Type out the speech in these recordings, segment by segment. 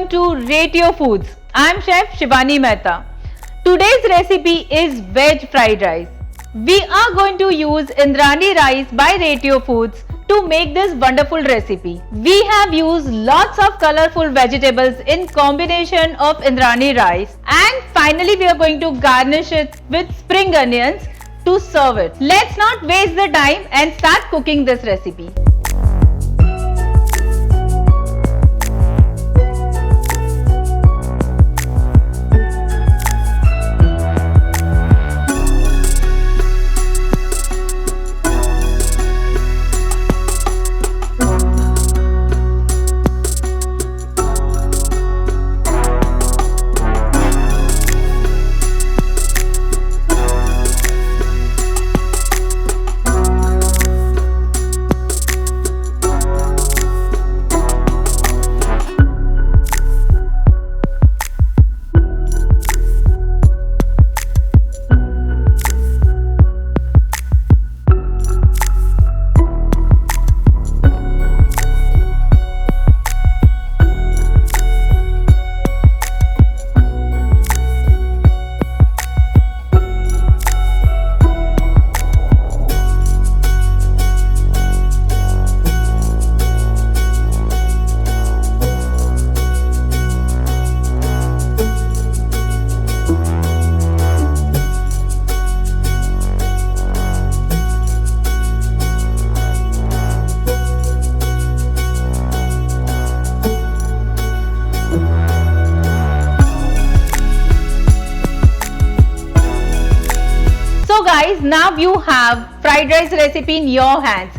welcome to Rentio Foods. I am Chef Shivani Mehta. Today's recipe is Veg Fried Rice. We are going to use Indrayani Rice by Rentio Foods to make this wonderful recipe. We have used lots of colorful vegetables in combination of Indrayani rice, and finally we are going to garnish it with spring onions to serve it. Let's not waste the time and start cooking this recipe. So guys, now you have fried rice recipe in your hands.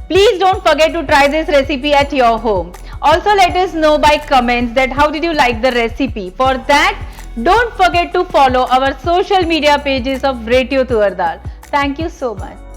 Please don't forget to try this recipe at your home. Also let us know by comments that how did you like the recipe. For that, don't forget to follow our social media pages of Rentio Tuar Dal. Thank you so much.